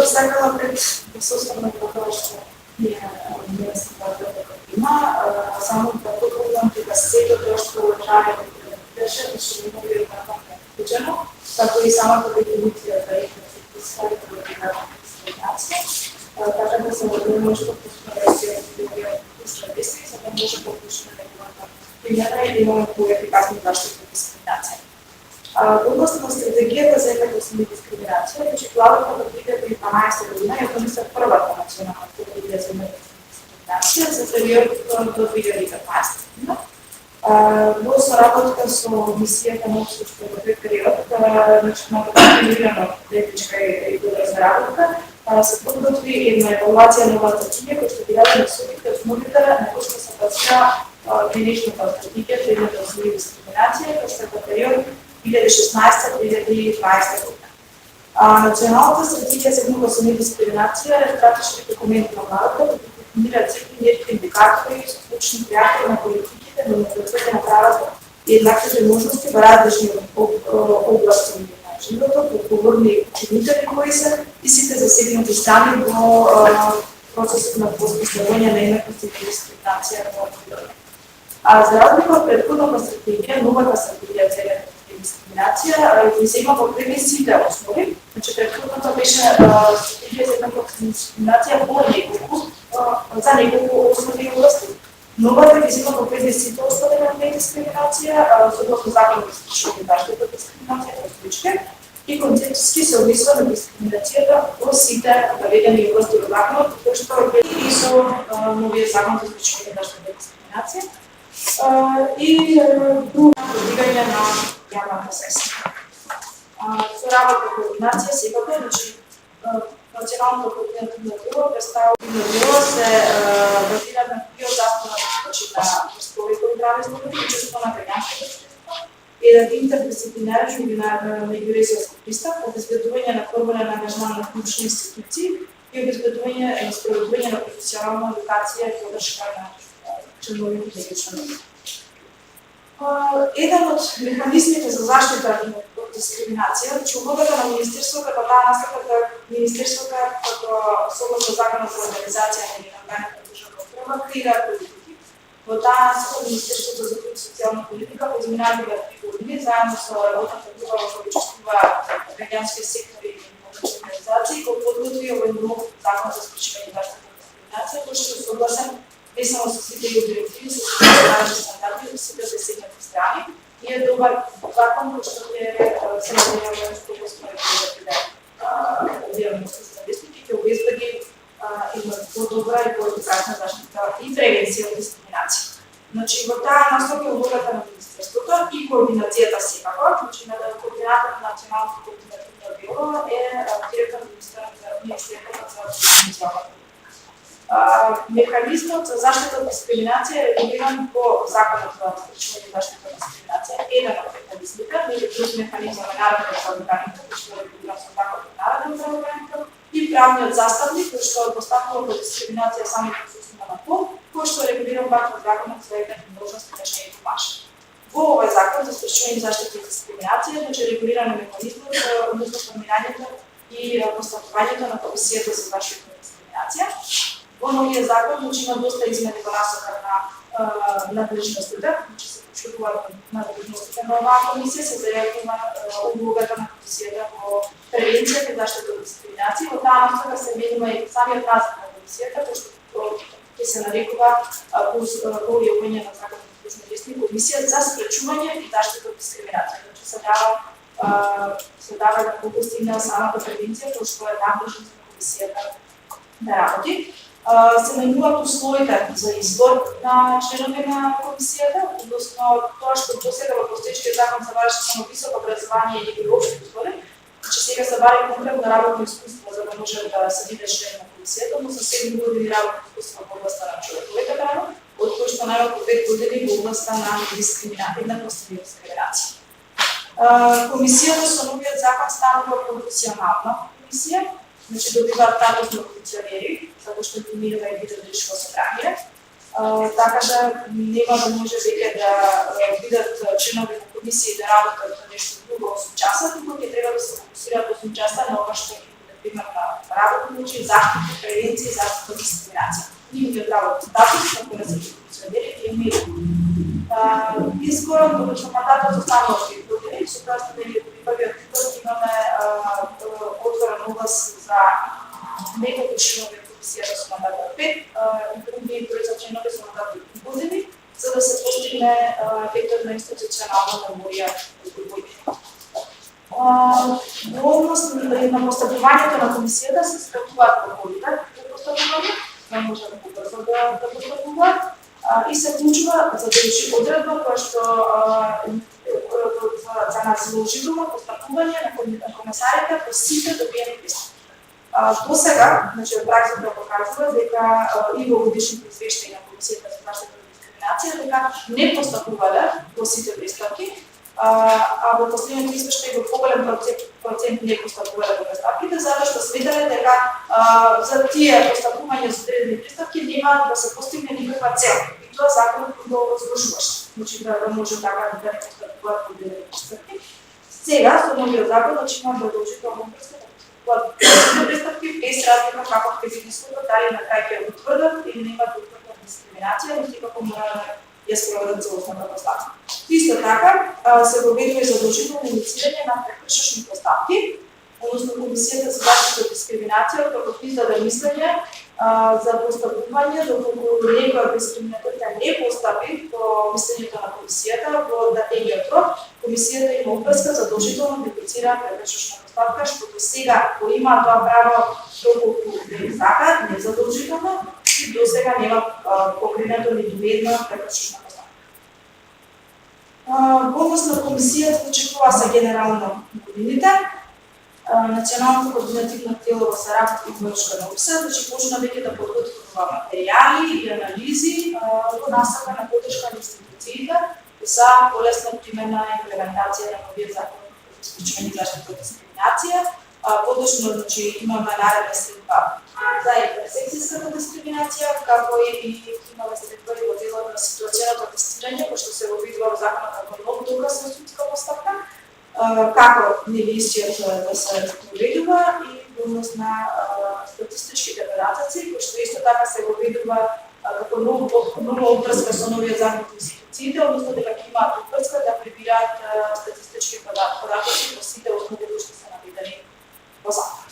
сакала пред да се останам на тоа што не сум има, само да покажам дека сето тоа што уважаваме беше, што не може да бъде включено, како и самата дефиниция за економическа дискриминация, така да се върнем още по-според стратегии, за да може по-точно да примера и да имаме по-ефикасна защита от дискриминация. В област на стратегията за ефикасна дискриминация, вече владата в 2012 година е донесла първата национална стратегия за дискриминация за период до 2015 година. Во соработка со мисијата на општото во тој период, начинала континуирано етичка и добра заработка, се подготви една евалуација на оваа стратегија која што ги даде насоките основите на кои што се базира денешната стратегија за ефикасна дискриминација, која што е во период 2016-2020 година. Националната стратегија за ефикасна дискриминација е стратешки документ на владата, кој дефинира цели мерки индикатори со клучни практики на политиките на университетите на правата и еднаквите можности во различни области на животот, одговорни учинители кои се и сите засегнати страни во процесот на постигнување на еднаквост и дискриминација во природата. За разлика од претходната стратегија, новата стратегија за дискриминација иззема во предвид сите основи, значи претходната беше стратегија за дискриминација за неколку основни области. Новата ги взема во предвид сите основи на дискриминација, согласно законот за спречување заштита од дискриминација во случаи и концепцијски се однесува на дискриминацијата во сите наведени области во законот, кои што и со новиот закон за спречување заштита од дискриминација и продвигање на јавната средства. Со работа координација секако, значи националното координативно дело представително дело се базира на биозаставна на престолите прави слободи и чувство на граѓанското општество, еден интердисциплинарен меѓуресорски пристап, обезбедување на формален ангажман на клучни институции и обезбедување на спроведување на професионална едукација и поддршка на членовите и членови. Еден од механизмите за заштита од дискриминација, значи улогата на Министерството, како таа настапата Министерството како согласно Законот за организација на органите на државна управа креира политики. Во таа настапа Министерството за труд и социјална политика во изминатите 3 години заедно со работната група во која учествува граѓански сектори и организации, кој подготви овој нов закон за спречување заштита од дискриминација, кој што е согласен не само со сите директиви, со сите меѓународни стандарди, со сите засегнати страни и е добар закон кој што се надеваме што го според дијагностички статистики ќе обезбеди една подобра и поефикасна заштита и превенција од дискриминација. Значи во таа насока улогата на Министерството и координацијата секако, значи на координатор на националното координативно дело е директор на Министерството за социјална политика. Механизмот за заштита од дискриминација е регулиран по Законот за спречување заштита од дискриминација, еден од механизмите, меѓу друг механизам е Народен правобраник, кој што е регулиран со Законот на Народен правобраник, и правниот заставник, кој што постапува по дискриминација самите присуствува на пол, кој што е регулиран пак во Законот за еднакви должности на жени и мажи. Во овој закон за спречување заштита од дискриминација, значи регулиран е механизмот за формирањето и постапувањето на Комисијата за заштита од дискриминација. Во новиот закон значи има доста измени во насока на надлежностите, значи се почитуваат надлежностите на оваа комисија, се зајавува улогата на комисијата во превенција и заштита од дискриминација. Во таа насока се менува и самиот назив на комисијата, кој што ќе се нарекува по објавување на законот за длъжности комисија за спречување и заштита од дискриминација. Значи се дава една област на самата превенција, кој што е надлежност на комисијата да работи. Се најмнуваат условите за избор на членови на комисијата, односно тоа што досега во постоечкиот закон се бараше само високо образование или општи услови, че сега се бари конкретно работно искуство за да може да се биде член на комисијата, но со 7 години работно искуство во областа на човековите права, од кои што најмалку 5 години во областа на еднаквост и дискриминација. Комисијата со новиот закон станува професионална комисија, значи добиваат статус на функционери, затоа што информира и бидат лично собрание, така да нема да може веќе да бидат членови на комисија и да работат на нешто друго 8 часа, туку ќе треба да се фокусираат 8 часа на ова што е предвидено на работа научи заштита, превенција и заштита од дискриминација. Ние ги одработи статус на кој се функционира и искоро додека мандатот останува 3 години, со тоа што ние првиот пат имаме отворен оглас за неколку членови комисијата со мандат од 5 и други тројца членови со мандат од 3 години, за да се постигне ефективна институционална меморија од години. Во однос на постапувањето на комисијата се скратуваат роковите за постапување, не може да побрзо да постапуваат, и се вклучува одредба која што за задолжително постапување на комесарите по сите добиени пристапи. Досега, значи праксата показува дека и во годишните извештаи на Комисијата за заштита од дискриминација дека не постапувале по сите пристапки, а во последните извештаи во поголем процент не постапувале по пристапките, затоа што сметале дека за тие постапувања со одредени пристапки нема да се постигне никаква цел. И тоа законот го разрушуваше. Значи да може така да не постапуваат по одредени пристапки. Сега со новиот закон значи има задолжително пристапки без разлика како ќе биде исходот, дали на крај ќе утврдат или нема да утврдат дискриминација, или како мора да ја спроведат целосната постапка. Исто така се воведува и задолжително инициирање на прекршечни постапки, односно Комисијата за заштита од дискриминација како издаде мислење за постапување доколку некоја дискриминаторка не постапи по мислењето на Комисијата во дадениот рок, Комисијата има обврска задолжително да инициира прекршечна постапка, што до сега го има тоа право доколку не сака, не задолжително, и до сега нема покренето ниту една прекршечна постапка. Во однос на Комисијата очекува се генерално годините. Националното координативно тело за работа и поддршка на ОПС почна веќе да подготвува материјали и анализи во насока на поддршка на институциите за полесна примена и имплементација на новиот закон за спречување и заштита од дискриминација. Подошно, значи, имаме наредна средба за интерсекцијската дискриминација, како и имаме средба и во делот на ситуацијното тестирање, кој што се вовидува во законот како нов доказ на судска постапка, како невистијата да се воведува и во однос на статистичките податоци, кој што исто така се воведува како нова обврска со новиот закон за институциите, односно дека ќе имаат обврска да прибираат статистички податоци по сите основи кои што се наведени во закон.